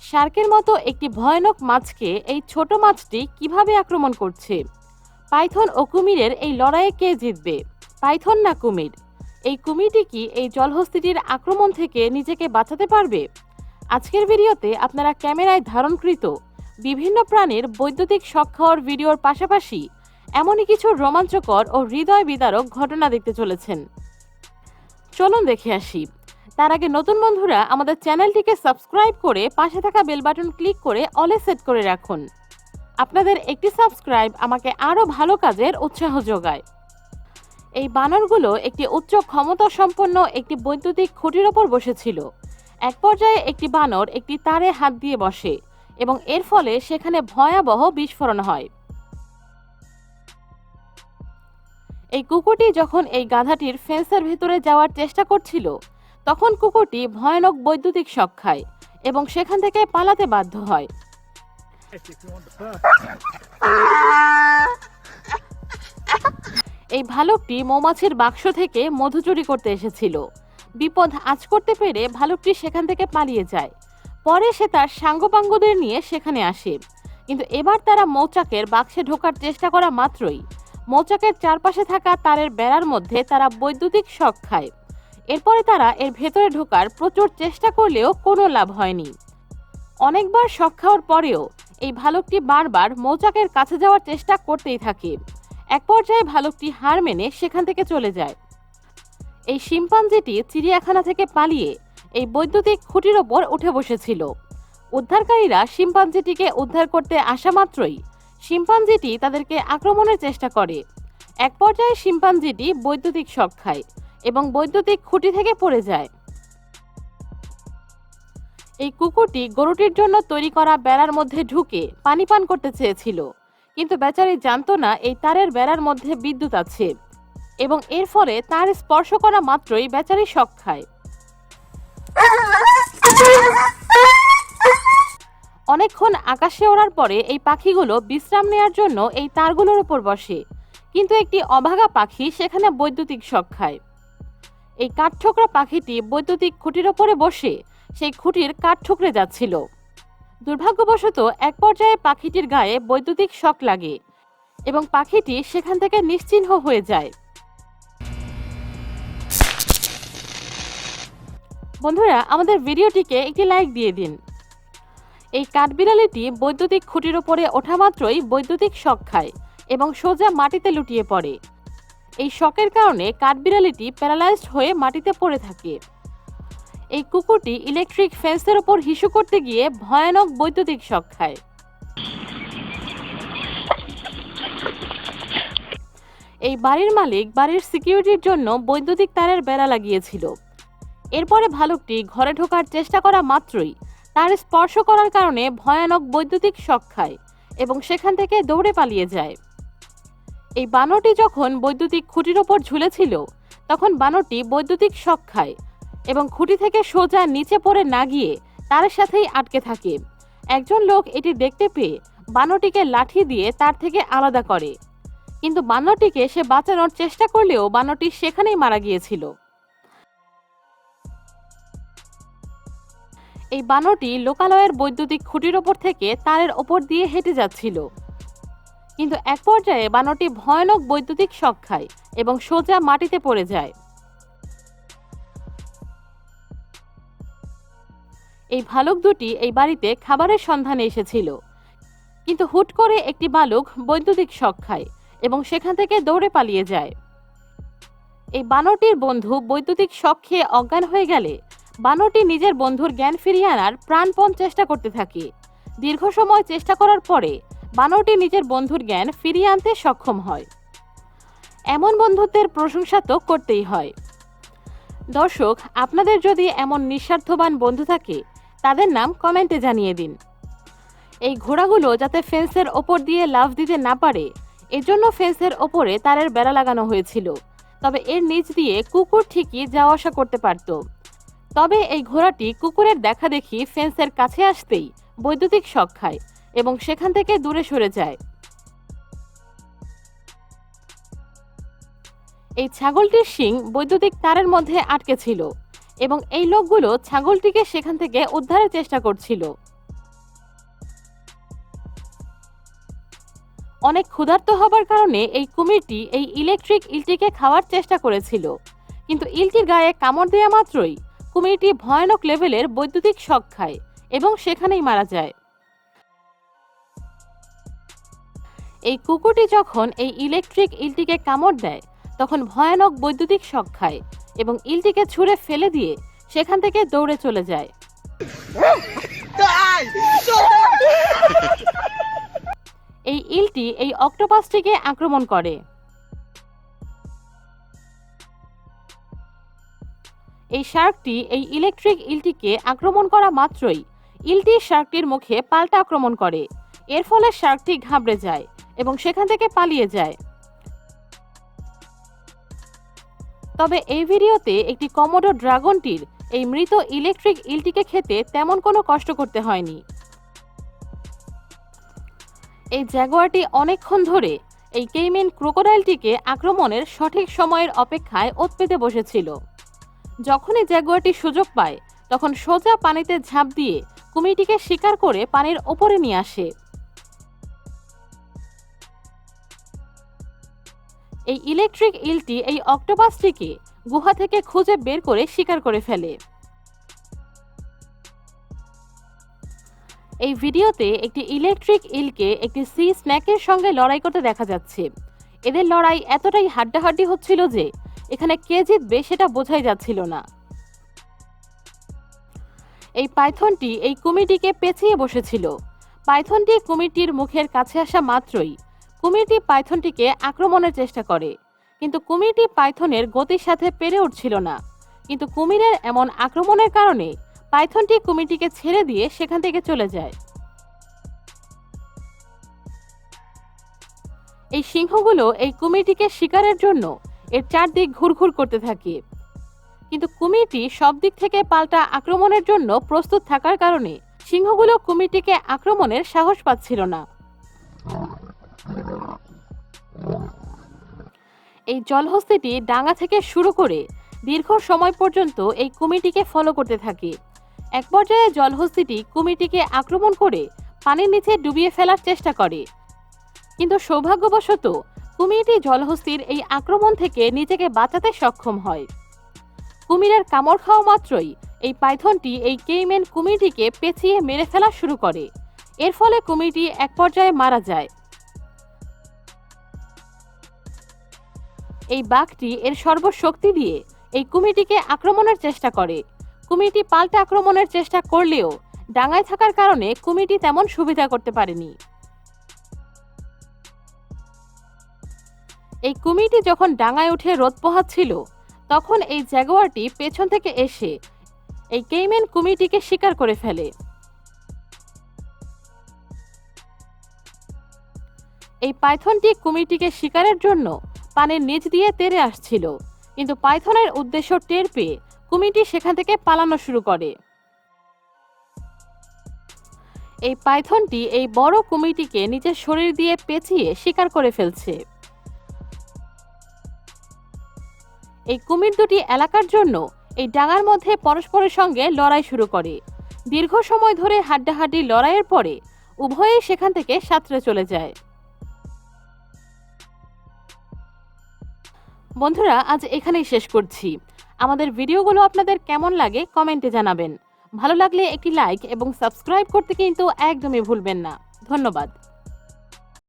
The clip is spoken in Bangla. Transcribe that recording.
শার্কের মতো একটি ভয়ানক মাছকে এই ছোট মাছটি কিভাবে আক্রমণ করছে? পাইথন ও কুমিরের এই লড়াইয়ে কে জিতবে, পাইথন না কুমির? এই কুমিরটি কি এই জলহস্তিটির আক্রমণ থেকে নিজেকে বাঁচাতে পারবে? আজকের ভিডিওতে আপনারা ক্যামেরায় ধারণকৃত বিভিন্ন প্রাণীর বৈদ্যুতিক শক খাওয়ার ভিডিওর পাশাপাশি এমনই কিছু রোমাঞ্চকর ও হৃদয় বিদারক ঘটনা দেখতে চলেছেন। চলুন দেখে আসি। তার আগে নতুন বন্ধুরা আমাদের চ্যানেলটিকে সাবস্ক্রাইব করে পাশে থাকা বেল বাটন ক্লিক করে অলে সেট করে রাখুন। আপনাদের একটি সাবস্ক্রাইব আমাকে আরও ভালো কাজের উৎসাহ যোগায়। এই বানরগুলো একটি উচ্চ ক্ষমতা সম্পন্ন একটি বৈদ্যুতিক খুঁটির ওপর বসেছিল। এক পর্যায়ে একটি বানর একটি তারে হাত দিয়ে বসে এবং এর ফলে সেখানে ভয়াবহ বিস্ফোরণ হয়। এই কুকুরটি যখন এই গাধাটির ফেন্সের ভেতরে যাওয়ার চেষ্টা করছিল, তখন কুকুরটি ভয়ানক বৈদ্যুতিক শক খায় এবং সেখান থেকে পালাতে বাধ্য হয়। এই ভালুকটি মৌমাছির বাক্স থেকে মধু চুরি করতে এসেছিল। বিপদ আঁচ করতে পেরে ভালুকটি সেখান থেকে পালিয়ে যায়। পরে সে তার সাঙ্গপাঙ্গদের নিয়ে সেখানে আসে, কিন্তু এবার তারা মৌচাকের বাক্সে ঢোকার চেষ্টা করা মাত্রই মৌচাকের চারপাশে থাকা তারের বেড়ার মধ্যে তারা বৈদ্যুতিক শক খায়। এরপরে তারা এর ভেতরে ঢোকার প্রচুর চেষ্টা করলেও কোনো লাভ হয়নি। অনেকবার শক খাওয়ার পরেও এই ভালুকটি বারবার মৌচাকের কাছে যাওয়ার চেষ্টা করতেই থাকে। এক পর্যায়ে ভালুকটি হার মেনে সেখান থেকে চলে যায়। এই শিম্পাঞ্জিটি চিড়িয়াখানা থেকে পালিয়ে এই বৈদ্যুতিক খুঁটির ওপর উঠে বসেছিল। উদ্ধারকারীরা শিম্পাঞ্জিটিকে উদ্ধার করতে আসা মাত্রই শিম্পাঞ্জিটি তাদেরকে আক্রমণের চেষ্টা করে। এক পর্যায়ে শিম্পাঞ্জিটি বৈদ্যুতিক শক খায় এবং বৈদ্যুতিক খুঁটি থেকে পড়ে যায়। এই কুকুরটি গরুটির জন্য তৈরি করা বেড়ার মধ্যে ঢুকে পানি পান করতে চেয়েছিল, কিন্তু বেচারি জানতো না এই তারের বেড়ার মধ্যে বিদ্যুৎ আছে এবং এর ফলে তার স্পর্শ করা মাত্রই বেচারি শক খায়। অনেকক্ষণ আকাশে ওড়ার পরে এই পাখিগুলো বিশ্রাম নেওয়ার জন্য এই তারগুলোর উপর বসে, কিন্তু একটি অভাগা পাখি সেখানে বৈদ্যুতিক শক খায়। এই কাঠঠোকরা পাখিটি বৈদ্যুতিক খুঁটির ওপরে বসে সেই খুঁটির কাঠ ঠুকরে যাচ্ছিল। দুর্ভাগ্যবশত এক পর্যায়ে পাখিটির গায়ে বৈদ্যুতিক শক লাগে এবং পাখিটি সেখান থেকে নিশ্চিহ্ন হয়ে যায়। বন্ধুরা, আমাদের ভিডিওটিকে একটি লাইক দিয়ে দিন। এই কাঠবিড়ালিটি বৈদ্যুতিক খুঁটির ওপরে ওঠা মাত্রই বৈদ্যুতিক শক খায় এবং সোজা মাটিতে লুটিয়ে পড়ে। এই শকের কারণে কাঠবিড়ালিটি প্যারালাইজড হয়ে মাটিতে পড়ে থাকে। এই কুকুরটি ইলেকট্রিক ফেন্সের ওপর হিসু করতে গিয়ে ভয়ানক বৈদ্যুতিক শক খায়। এই বাড়ির মালিক বাড়ির সিকিউরিটির জন্য বৈদ্যুতিক তারের বেড়া লাগিয়েছিল। এরপরে ভালুকটি ঘরে ঢোকার চেষ্টা করা মাত্রই তার স্পর্শ করার কারণে ভয়ানক বৈদ্যুতিক শক খায় এবং সেখান থেকে দৌড়ে পালিয়ে যায়। এই বানরটি যখন বৈদ্যুতিক খুঁটির ওপর ঝুলেছিল, তখন বানরটি বৈদ্যুতিক শক খায় এবং খুঁটি থেকে সোজা নিচে পড়ে না গিয়ে তার সাথেই আটকে থাকে। একজন লোক এটি দেখতে পেয়ে বানরটিকে লাঠি দিয়ে তার থেকে আলাদা করে, কিন্তু বানরটিকে সে বাঁচানোর চেষ্টা করলেও বানরটি সেখানেই মারা গিয়েছিল। এই বানরটি লোকালয়ের বৈদ্যুতিক খুঁটির ওপর থেকে তারের ওপর দিয়ে হেঁটে যাচ্ছিল, কিন্তু এক পর্যায়ে বানরটি ভয়ানক বৈদ্যুতিক শক খায় এবং সোজা মাটিতে পড়ে যায়। এই ভালুক দুটি এই বাড়িতে খাবারের সন্ধানে এসেছিল, কিন্তু হুট করে একটি ভালুক বৈদ্যুতিক শক খায় এবং সেখান থেকে দৌড়ে পালিয়ে যায়। এই বানরটির বন্ধু বৈদ্যুতিক শক খেয়ে অজ্ঞান হয়ে গেলে বানরটি নিজের বন্ধুর জ্ঞান ফিরিয়ে আনার প্রাণপণ চেষ্টা করতে থাকে। দীর্ঘ সময় চেষ্টা করার পরে বানরটি নিজের বন্ধুর জ্ঞান ফিরিয়ে আনতে সক্ষম হয়। এমন বন্ধুত্বের প্রশংসা তো করতেই হয়। দর্শক, আপনাদের যদি এমন নিঃস্বার্থবান বন্ধু থাকে তাদের নাম কমেন্টে জানিয়ে দিন। এই ঘোড়াগুলো যাতে ফেন্সের ওপর দিয়ে লাফ দিতে না পারে, এজন্য ফেন্সের ওপরে তারের বেড়া লাগানো হয়েছিল। তবে এর নিচ দিয়ে কুকুর ঠিকই যাওয়া আসা করতে পারত। তবে এই ঘোড়াটি কুকুরের দেখা দেখি ফেন্সের কাছে আসতেই বৈদ্যুতিক শক খায় এবং সেখান থেকে দূরে সরে যায়। এই ছাগলটির শিং বৈদ্যুতিক তারের মধ্যে আটকে ছিল এবং এই লোকগুলো ছাগলটিকে সেখান থেকে উদ্ধারের চেষ্টা করছিল। অনেক ক্ষুধার্ত হবার কারণে এই কুমিরটি এই ইলেকট্রিক ইলটিকে খাওয়ার চেষ্টা করেছিল, কিন্তু ইলটির গায়ে কামড় দেওয়া মাত্রই কুমিরটি ভয়ানক লেভেলের বৈদ্যুতিক শক খায় এবং সেখানেই মারা যায়। এই কুকুরটি যখন এই ইলেকট্রিক ইলটিকে কামড় দেয় তখন ভয়ানক বৈদ্যুতিক শক খায় এবং ইলটিকে ছুঁড়ে ফেলে দিয়ে সেখান থেকে দৌড়ে চলে যায়। এই ইলটি এই অক্টোপাসটিকে আক্রমণ করে। এই শার্কটি এই ইলেকট্রিক ইলটিকে আক্রমণ করা মাত্রই ইলটি শার্কটির মুখে পাল্টা আক্রমণ করে। এর ফলে শার্কটি ঘাবড়ে যায় এবং সেখান থেকে পালিয়ে যায়। তবে এই ভিডিওতে একটি কমোডো ড্রাগনটির এই মৃত ইলেকট্রিক ইলটিকে খেতে তেমন কোনো কষ্ট করতে হয়নি। এই জাগুয়ারটি অনেকক্ষণ ধরে এই কেইমেন ক্রোকোডাইলটিকে আক্রমণের সঠিক সময়ের অপেক্ষায় ওত পেতে বসেছিল। যখনই জাগুয়ারটি সুযোগ পায় তখন সোজা পানিতে ঝাঁপ দিয়ে কুমিরটিকে শিকার করে পানির ওপরে নিয়ে আসে। এই ইলেকট্রিক ইলটি এই অক্টোপাসটিকে গুহা থেকে খুঁজে বের করে শিকার করে ফেলে। এই ভিডিওতে একটি ইলেকট্রিক ইলকে একটি সি স্ন্যাকের সঙ্গে লড়াই করতে দেখা যাচ্ছে। এদের লড়াই এতটাই হাড্ডাহাড্ডি হচ্ছিল যে এখানে কে জিতবে সেটা বোঝাই যাচ্ছিল না। এই পাইথনটি এই কুমিরটিকে পেঁচিয়ে বসেছিল। পাইথনটি কুমিরটির মুখের কাছে আসা মাত্রই কুমিরটি পাইথনটিকে আক্রমণের চেষ্টা করে, কিন্তু কুমিরটি পাইথনের গতির সাথে পেরে উঠছিল না। কিন্তু কুমিরের এমন আক্রমণের কারণে পাইথনটি কুমিরটিকে ছেড়ে দিয়ে সেখান থেকে চলে যায়। এই সিংহগুলো এই কুমিরটিকে শিকারের জন্য এর চারদিক ঘুরঘুর করতে থাকে, কিন্তু কুমিরটি সব দিক থেকে পাল্টা আক্রমণের জন্য প্রস্তুত থাকার কারণে সিংহগুলো কুমিরটিকে আক্রমণের সাহস পাচ্ছিল না। এই জলহস্তিটি ডাঙা থেকে শুরু করে দীর্ঘ সময় পর্যন্ত এই কুমিরটিকে ফলো করতে থাকে। এক পর্যায়ে জলহস্তিটি কুমিরটিকে আক্রমণ করে পানির নিচে ডুবিয়ে ফেলার চেষ্টা করে, কিন্তু সৌভাগ্যবশত কুমিরটি জলহস্তির এই আক্রমণ থেকে নিজেকে বাঁচাতে সক্ষম হয়। কুমিরের কামড় খাওয়া মাত্রই এই পাইথনটি এই কেইমেন কুমিরটিকে পেঁচিয়ে মেরে ফেলা শুরু করে। এর ফলে কুমিরটি এক পর্যায়ে মারা যায়। এই বাঘটি এর সর্বশক্তি দিয়ে এই কুমিরটিকে আক্রমণের চেষ্টা করে। কুমিরটি পাল্টা আক্রমণের চেষ্টা করলেও ডাঙায় থাকার কারণে কুমিরটি তেমন সুবিধা করতে পারেনি। এই কুমিরটি যখন ডাঙায় উঠে রোদ পোহাচ্ছিল তখন এই জাগুয়ারটি পেছন থেকে এসে এই কেইমেন কুমিরটিকে শিকার করে ফেলে। এই পাইথনটি কুমিরটিকে শিকারের জন্য পানির নিচ দিয়ে তেড়ে আসছিল, কিন্তু পাইথনের উদ্দেশ্য টের পেয়ে কুমিরটি সেখান থেকে পালানো শুরু করে। এই পাইথনটি এই বড় কুমিরটিকে নিজের শরীর দিয়ে পেঁচিয়ে শিকার করে ফেলছে। এই কুমির দুটি এলাকার জন্য এই ডাঙার মধ্যে পরস্পরের সঙ্গে লড়াই শুরু করে। দীর্ঘ সময় ধরে হাড্ডাহাড্ডি লড়াইয়ের পরে উভয়েই সেখান থেকে সাঁতরে চলে যায়। বন্ধুরা, আজ এখানেই শেষ করছি। আমাদের ভিডিওগুলো আপনাদের কেমন লাগে কমেন্টে জানাবেন। ভালো লাগলে একটি লাইক এবং সাবস্ক্রাইব করতে কিন্তু একদমই ভুলবেন না। ধন্যবাদ।